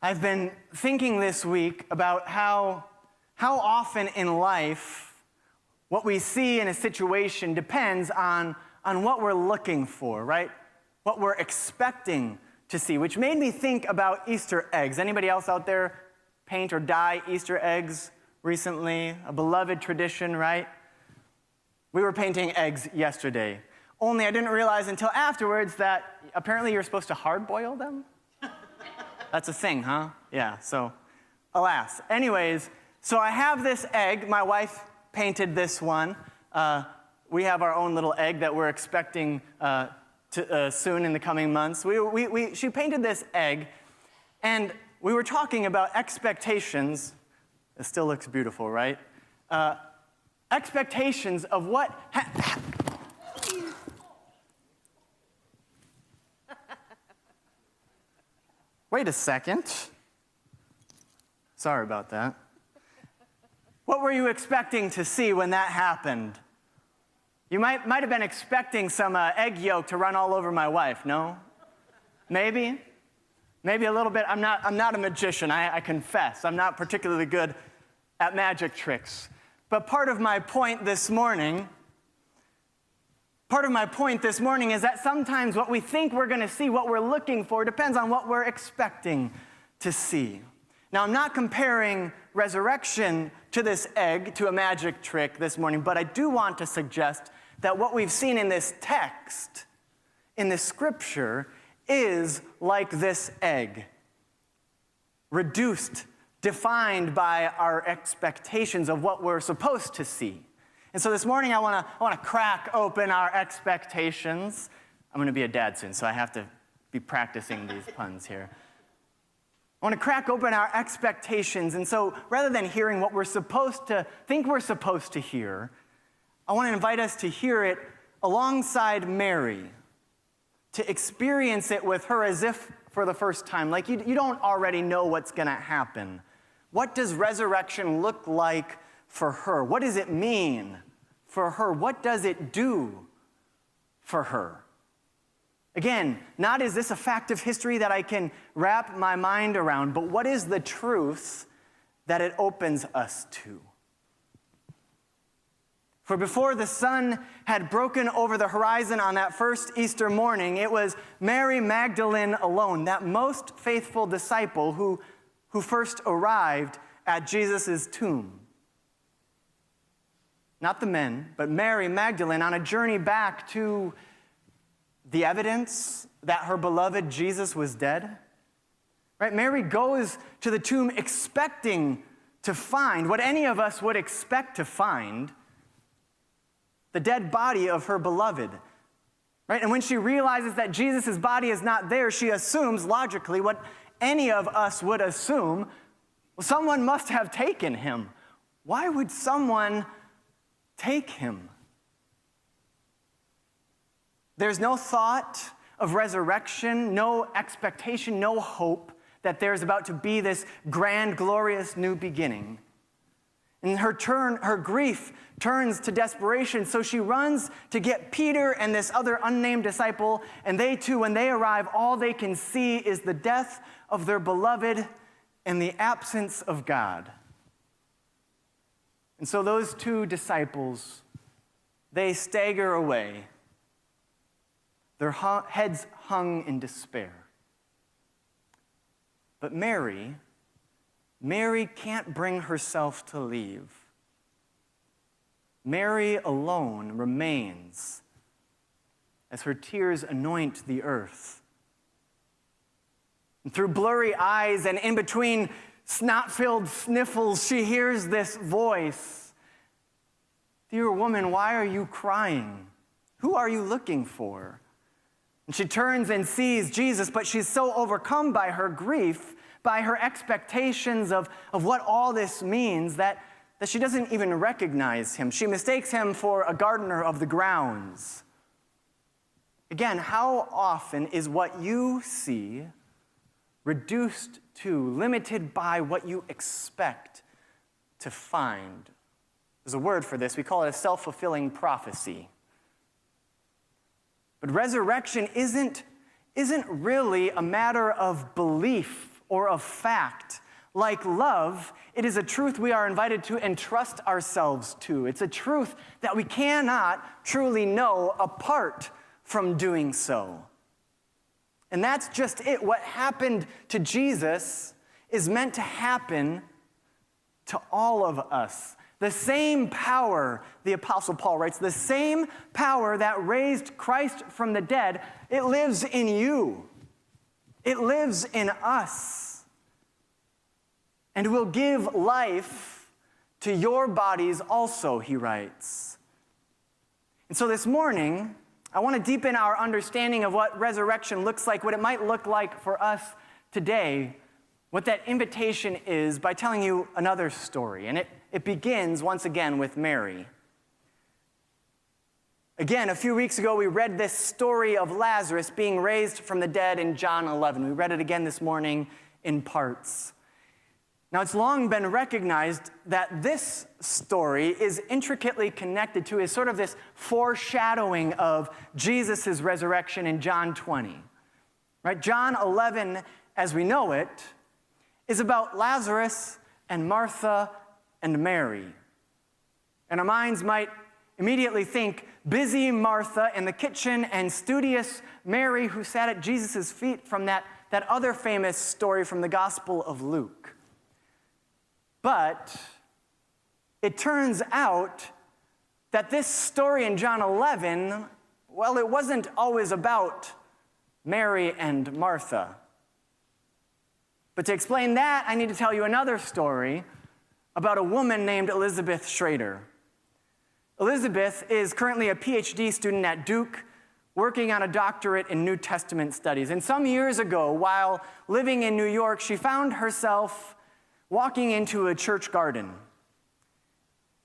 I've been thinking this week about how often in life what we see in a situation depends on what we're looking for, right? What we're expecting to see, which made me think about Easter eggs. Anybody else out there paint or dye Easter eggs recently? A beloved tradition, right? We were painting eggs yesterday. Only I didn't realize until afterwards that apparently you're supposed to hard boil them. That's a thing, huh? Yeah, so alas. Anyways, so I have this egg. My wife painted this one. We have our own little egg that we're expecting soon in the coming months. She painted this egg, and we were talking about expectations. It still looks beautiful, right? Expectations of what... Wait a second. Sorry about that. What were you expecting to see when that happened? You might have been expecting some egg yolk to run all over my wife, no? Maybe? Maybe a little bit. I'm not a magician, I confess. I'm not particularly good at magic tricks. But part of my point this morning is that sometimes what we think we're going to see, what we're looking for, depends on what we're expecting to see. Now, I'm not comparing resurrection to this egg, to a magic trick this morning, but I do want to suggest that what we've seen in this text, in this scripture, is like this egg. Reduced, defined by our expectations of what we're supposed to see. And so this morning I want to crack open our expectations. I'm going to be a dad soon, so I have to be practicing these puns here. I want to crack open our expectations. And so rather than hearing what we're supposed to think we're supposed to hear, I want to invite us to hear it alongside Mary, to experience it with her as if for the first time, like you don't already know what's going to happen. What does resurrection look like for her? What does it mean for her? What does it do for her? Again, not is this a fact of history that I can wrap my mind around, but what is the truth that it opens us to? For before the sun had broken over the horizon on that first Easter morning, it was Mary Magdalene alone, that most faithful disciple who first arrived at Jesus' tomb. Not the men, but Mary Magdalene on a journey back to the evidence that her beloved Jesus was dead. Right? Mary goes to the tomb expecting to find what any of us would expect to find, the dead body of her beloved. Right? And when she realizes that Jesus' body is not there, she assumes logically what any of us would assume. Well, someone must have taken him. Why would someone take him? There's no thought of resurrection, no expectation, no hope that there's about to be this grand, glorious new beginning. And her grief turns to desperation, so she runs to get Peter and this other unnamed disciple, and they too, when they arrive, all they can see is the death of their beloved and the absence of God. And so those two disciples, they stagger away, their heads hung in despair. But Mary can't bring herself to leave. Mary alone remains as her tears anoint the earth. And through blurry eyes and in between snot-filled sniffles, she hears this voice. "Dear woman, why are you crying? Who are you looking for?" And she turns and sees Jesus, but she's so overcome by her grief, by her expectations of what all this means, that she doesn't even recognize him. She mistakes him for a gardener of the grounds. Again, how often is what you see reduced to, limited by what you expect to find? There's a word for this. We call it a self-fulfilling prophecy. But resurrection isn't really a matter of belief or a fact. Like love, it is a truth we are invited to entrust ourselves to. It's a truth that we cannot truly know apart from doing so. And that's just it. What happened to Jesus is meant to happen to all of us. The same power, the Apostle Paul writes, the same power that raised Christ from the dead, it lives in you. It lives in us. And will give life to your bodies also, he writes. And so this morning, I want to deepen our understanding of what resurrection looks like, what it might look like for us today, what that invitation is, by telling you another story. And it begins, once again, with Mary. Again, a few weeks ago, we read this story of Lazarus being raised from the dead in John 11. We read it again this morning in parts. Now, it's long been recognized that this story is intricately connected to, is sort of this foreshadowing of Jesus' resurrection in John 20. Right? John 11, as we know it, is about Lazarus and Martha and Mary. And our minds might immediately think busy Martha in the kitchen and studious Mary who sat at Jesus' feet from that other famous story from the Gospel of Luke. But it turns out that this story in John 11, well, it wasn't always about Mary and Martha. But to explain that, I need to tell you another story about a woman named Elizabeth Schrader. Elizabeth is currently a PhD student at Duke, working on a doctorate in New Testament studies. And some years ago, while living in New York, she found herself walking into a church garden.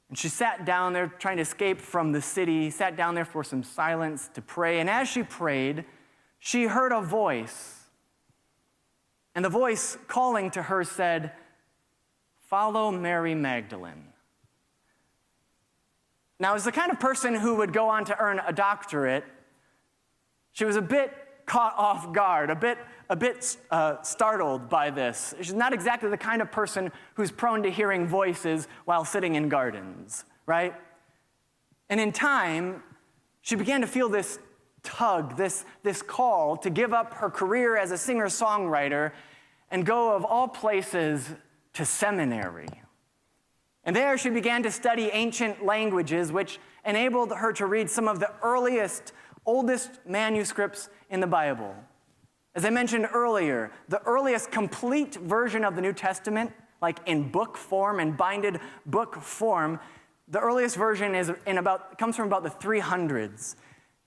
And she sat down there trying to escape from the city, sat down there for some silence to pray. And as she prayed, she heard a voice. And the voice calling to her said, "Follow Mary Magdalene." Now, as the kind of person who would go on to earn a doctorate, she was a bit caught off guard, a bit startled by this. She's not exactly the kind of person who's prone to hearing voices while sitting in gardens, right? And in time, she began to feel this tug, this call to give up her career as a singer-songwriter and go, of all places, to seminary. And there she began to study ancient languages, which enabled her to read some of the oldest manuscripts in the Bible. As I mentioned earlier, the earliest complete version of the New Testament, like in book form and binded book form, the earliest version comes from about the 300s.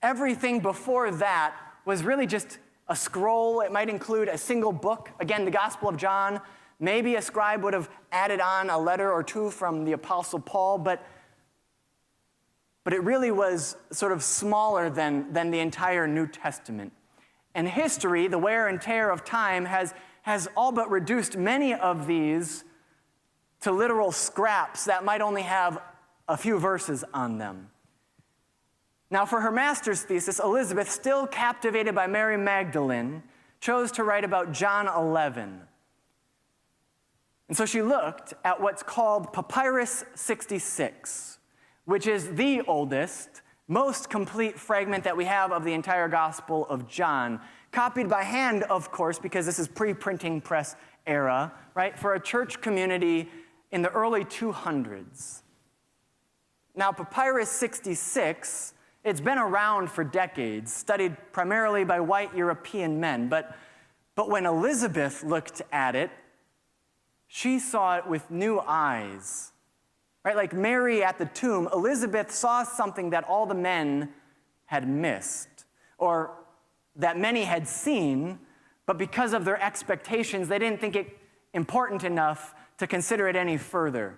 Everything before that was really just a scroll. It might include a single book. Again, the Gospel of John. Maybe a scribe would have added on a letter or two from the Apostle Paul, but it really was sort of smaller than the entire New Testament. And history, the wear and tear of time, has all but reduced many of these to literal scraps that might only have a few verses on them. Now, for her master's thesis, Elizabeth, still captivated by Mary Magdalene, chose to write about John 11. And so she looked at what's called Papyrus 66, which is the oldest, most complete fragment that we have of the entire Gospel of John, copied by hand, of course, because this is pre-printing press era, right, for a church community in the early 200s. Now, Papyrus 66, it's been around for decades, studied primarily by white European men, but when Elizabeth looked at it, she saw it with new eyes. Right, like Mary at the tomb, Elizabeth saw something that all the men had missed, or that many had seen, but because of their expectations, they didn't think it important enough to consider it any further.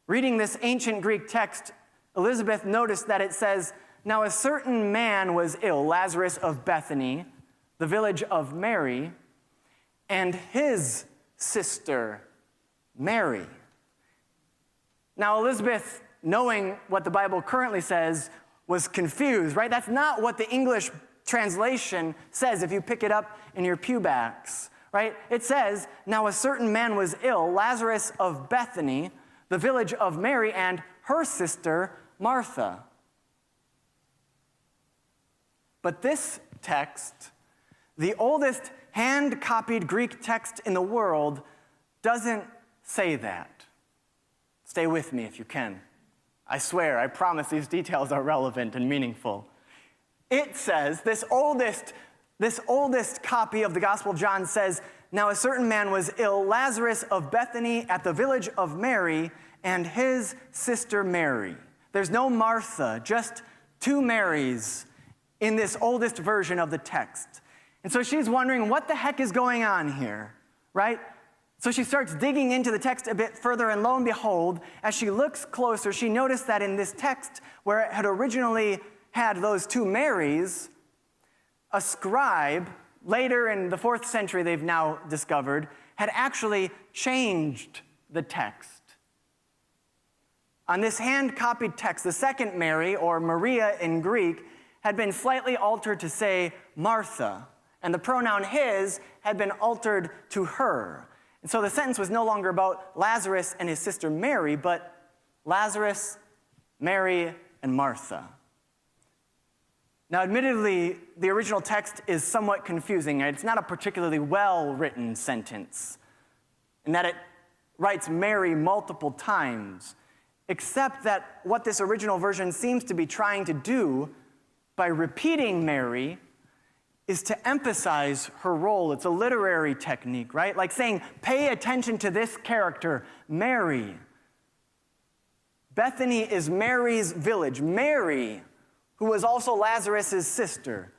Reading this ancient Greek text, Elizabeth noticed that it says, "Now a certain man was ill, Lazarus of Bethany, the village of Mary, and his sister, Mary." Now, Elizabeth, knowing what the Bible currently says, was confused, right? That's not what the English translation says if you pick it up in your pewbacks, right? It says, now a certain man was ill, Lazarus of Bethany, the village of Mary and her sister Martha. But this text, the oldest hand-copied Greek text in the world, doesn't say that. Stay with me if you can. I swear, I promise these details are relevant and meaningful. It says, this oldest copy of the Gospel of John says, now a certain man was ill, Lazarus of Bethany at the village of Mary and his sister Mary. There's no Martha, just two Marys in this oldest version of the text. And so she's wondering, what the heck is going on here, right? So she starts digging into the text a bit further, and lo and behold, as she looks closer, she noticed that in this text, where it had originally had those two Marys, a scribe, later in the 4th century they've now discovered, had actually changed the text. On this hand-copied text, the second Mary, or Maria in Greek, had been slightly altered to say Martha, and the pronoun his had been altered to her. And so the sentence was no longer about Lazarus and his sister Mary, but Lazarus, Mary, and Martha. Now, admittedly, the original text is somewhat confusing. It's not a particularly well-written sentence, in that it writes Mary multiple times, except that what this original version seems to be trying to do by repeating Mary is to emphasize her role. It's a literary technique, right? Like saying, pay attention to this character, Mary. Bethany is Mary's village. Mary, who was also Lazarus' sister.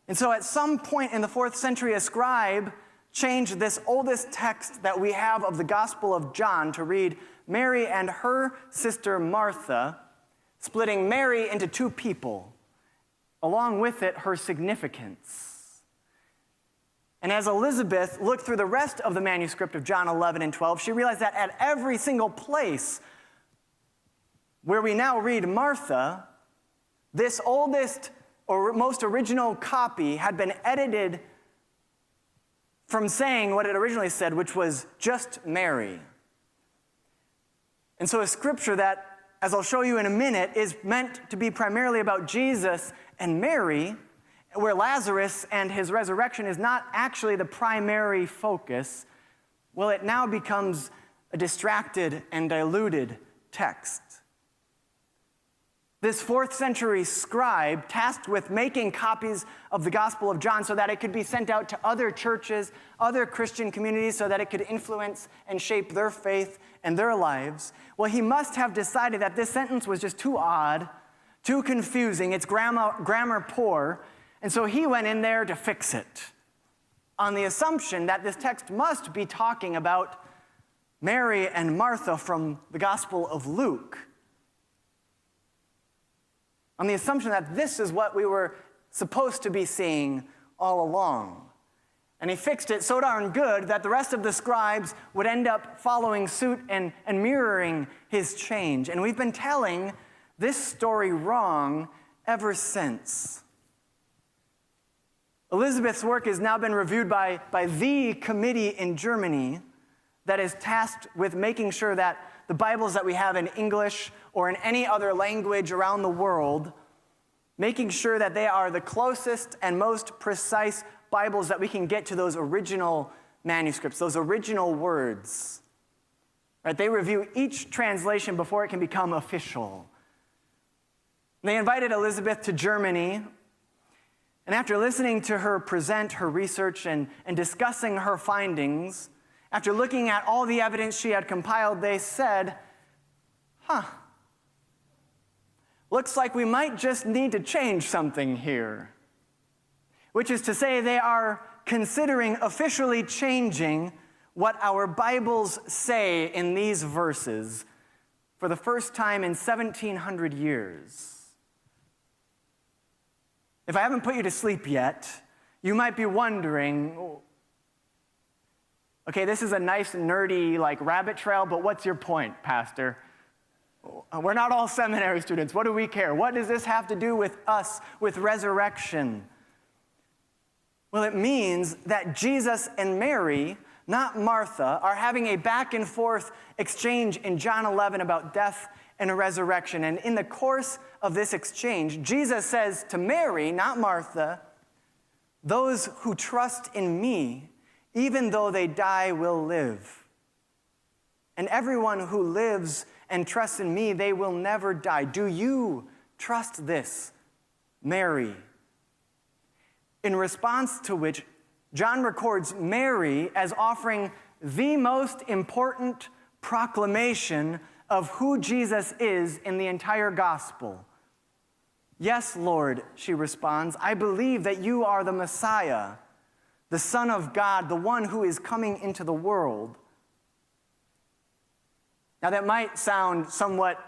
And so at some point in the 4th century, a scribe changed this oldest text that we have of the Gospel of John to read Mary and her sister Martha, splitting Mary into two people, along with it, her significance. And as Elizabeth looked through the rest of the manuscript of John 11 and 12, she realized that at every single place where we now read Martha, this oldest or most original copy had been edited from saying what it originally said, which was just Mary. And so a scripture that, as I'll show you in a minute, is meant to be primarily about Jesus and Mary, where Lazarus and his resurrection is not actually the primary focus, well, it now becomes a distracted and diluted text. This 4th century scribe, tasked with making copies of the Gospel of John so that it could be sent out to other churches, other Christian communities, so that it could influence and shape their faith and their lives, well, he must have decided that this sentence was just too odd, too confusing, it's grammar poor, and so he went in there to fix it, on the assumption that this text must be talking about Mary and Martha from the Gospel of Luke, on the assumption that this is what we were supposed to be seeing all along. And he fixed it so darn good that the rest of the scribes would end up following suit and mirroring his change. And we've been telling this story wrong ever since. Elizabeth's work has now been reviewed by the committee in Germany that is tasked with making sure that the Bibles that we have in English or in any other language around the world, making sure that they are the closest and most precise Bibles that we can get to those original manuscripts, those original words. Right? They review each translation before it can become official. They invited Elizabeth to Germany, and after listening to her present her research and discussing her findings, after looking at all the evidence she had compiled, they said, looks like we might just need to change something here. Which is to say, they are considering officially changing what our Bibles say in these verses for the first time in 1,700 years. If I haven't put you to sleep yet, you might be wondering, okay, this is a nice, nerdy, rabbit trail, but what's your point, Pastor? We're not all seminary students. What do we care? What does this have to do with us, with resurrection? Well, it means that Jesus and Mary, not Martha, are having a back and forth exchange in John 11 about death and a resurrection. And in the course of this exchange, Jesus says to Mary, not Martha, "Those who trust in me, even though they die, will live. And everyone who lives and trusts in me, they will never die." Do you trust this, Mary? In response to which, John records Mary as offering the most important proclamation of who Jesus is in the entire gospel. "Yes, Lord," she responds, "I believe that you are the Messiah, the Son of God, the one who is coming into the world." Now that might sound somewhat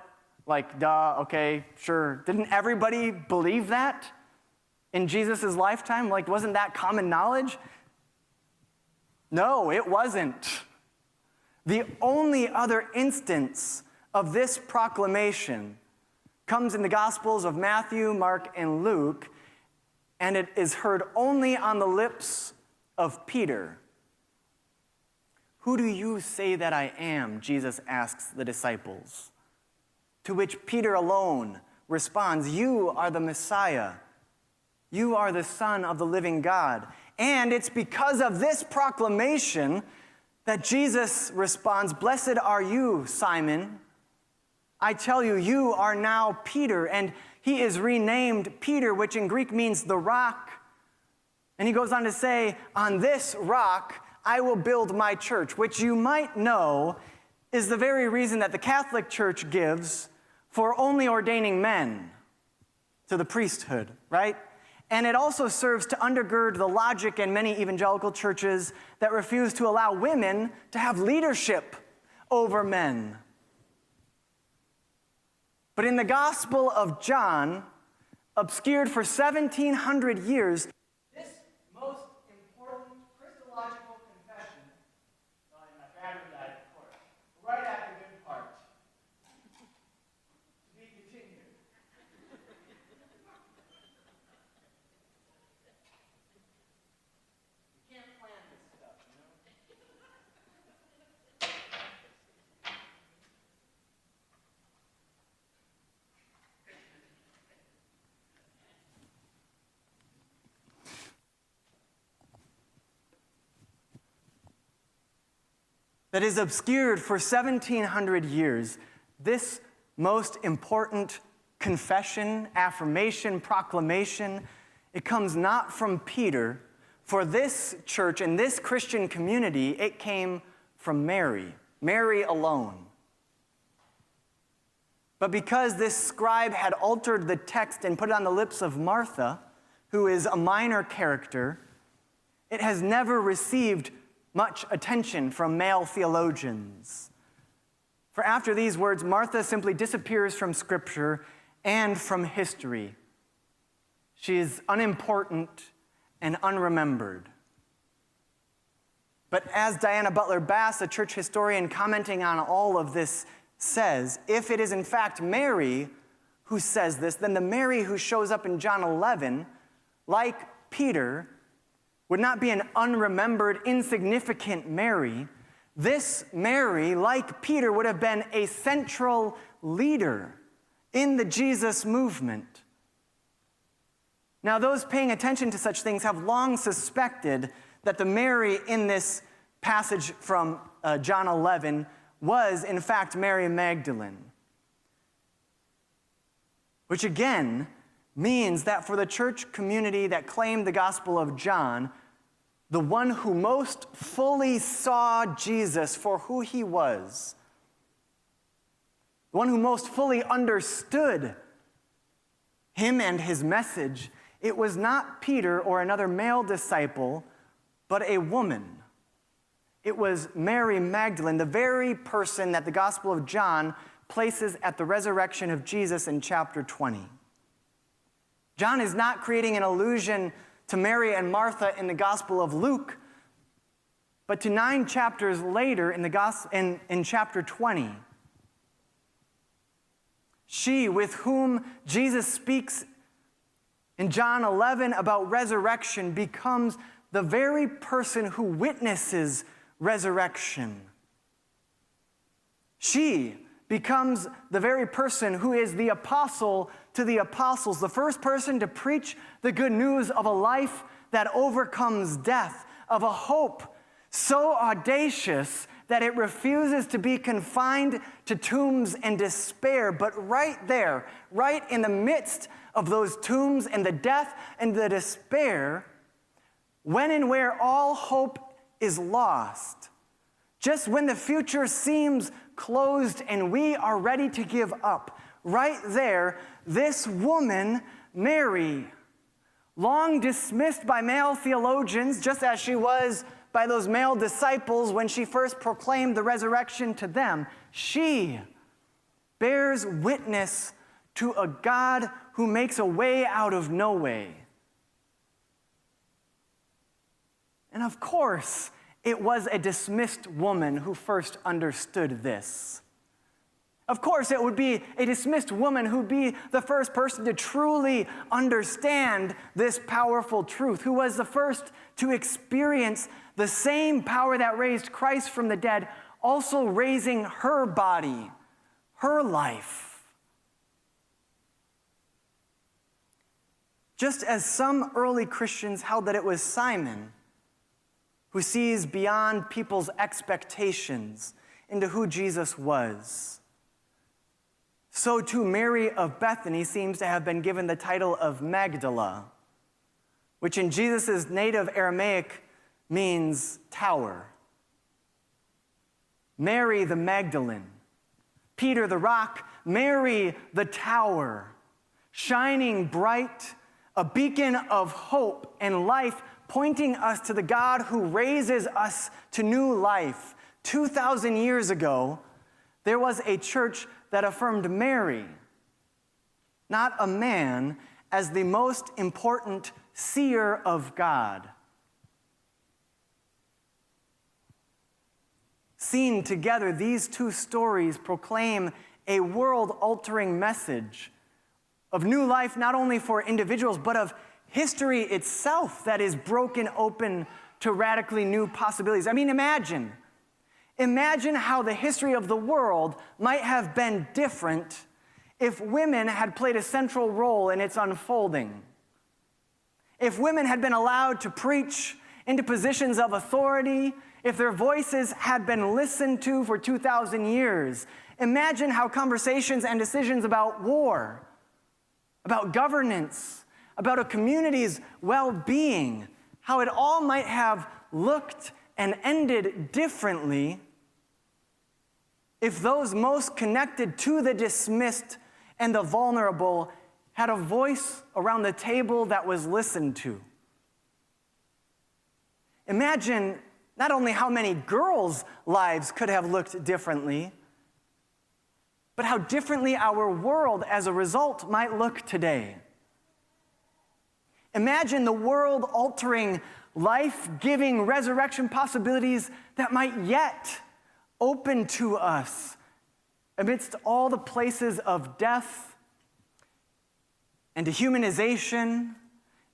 like, duh, okay, sure. Didn't everybody believe that in Jesus' lifetime? Like, wasn't that common knowledge? No, it wasn't. The only other instance of this proclamation comes in the Gospels of Matthew, Mark, and Luke, and it is heard only on the lips of Peter. "Who do you say that I am?" Jesus asks the disciples. To which Peter alone responds, "You are the Messiah. You are the Son of the living God." And it's because of this proclamation that Jesus responds, "Blessed are you, Simon. I tell you, you are now Peter." And he is renamed Peter, which in Greek means the rock. And he goes on to say, "On this rock I will build my church," which you might know is the very reason that the Catholic Church gives for only ordaining men to the priesthood, right? And it also serves to undergird the logic in many evangelical churches that refuse to allow women to have leadership over men. But in the Gospel of John, obscured for 1,700 years, this most important Christological confession, my battery died, of course, right at the good part. To be continued. You can't plan this stuff, you know? That is obscured for 1,700 years, this most important confession, affirmation, proclamation, it comes not from Peter. For this church and this Christian community, it came from Mary, Mary alone. But because this scribe had altered the text and put it on the lips of Martha, who is a minor character, it has never received much attention from male theologians. For after these words, Martha simply disappears from Scripture and from history. She is unimportant and unremembered. But as Diana Butler Bass, a church historian commenting on all of this, says, if it is in fact Mary who says this, then the Mary who shows up in John 11, like Peter, would not be an unremembered, insignificant Mary. This Mary, like Peter, would have been a central leader in the Jesus movement. Now, those paying attention to such things have long suspected that the Mary in this passage from John 11 was, in fact, Mary Magdalene. Which again means that for the church community that claimed the Gospel of John, the one who most fully saw Jesus for who he was, the one who most fully understood him and his message, it was not Peter or another male disciple, but a woman. It was Mary Magdalene, the very person that the Gospel of John places at the resurrection of Jesus in chapter 20. John is not creating an allusion to Mary and Martha in the Gospel of Luke, but to 9 chapters later in chapter 20. She with whom Jesus speaks in John 11 about resurrection becomes the very person who witnesses resurrection. She becomes the very person who is the apostle to the apostles, the first person to preach the good news of a life that overcomes death, of a hope so audacious that it refuses to be confined to tombs and despair, but right there, right in the midst of those tombs and the death and the despair, when and where all hope is lost, just when the future seems closed and we are ready to give up, right there, this woman, Mary, long dismissed by male theologians, just as she was by those male disciples when she first proclaimed the resurrection to them, she bears witness to a God who makes a way out of no way. And of course, it was a dismissed woman who first understood this. Of course, it would be a dismissed woman who'd be the first person to truly understand this powerful truth, who was the first to experience the same power that raised Christ from the dead, also raising her body, her life. Just as some early Christians held that it was Simon who sees beyond people's expectations into who Jesus was, so too Mary of Bethany seems to have been given the title of Magdala, which in Jesus' native Aramaic means tower. Mary the Magdalene, Peter the rock, Mary the tower, shining bright, a beacon of hope and life, pointing us to the God who raises us to new life. 2,000 years ago, there was a church that affirmed Mary, not a man, as the most important seer of God. Seen together, these two stories proclaim a world-altering message of new life, not only for individuals, but of history itself that is broken open to radically new possibilities. I mean, imagine how the history of the world might have been different if women had played a central role in its unfolding. If women had been allowed to preach into positions of authority, if their voices had been listened to for 2,000 years, imagine how conversations and decisions about war, about governance, about a community's well-being, how it all might have looked and ended differently if those most connected to the dismissed and the vulnerable had a voice around the table that was listened to. Imagine not only how many girls' lives could have looked differently, but how differently our world as a result might look today. Imagine the world-altering, life-giving resurrection possibilities that might yet open to us amidst all the places of death and dehumanization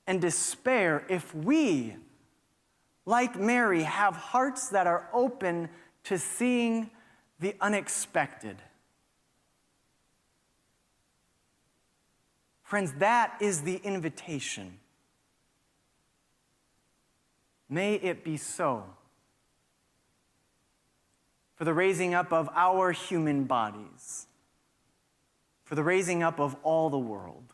and despair if we, like Mary, have hearts that are open to seeing the unexpected. Friends, that is the invitation. May it be so for the raising up of our human bodies, for the raising up of all the world.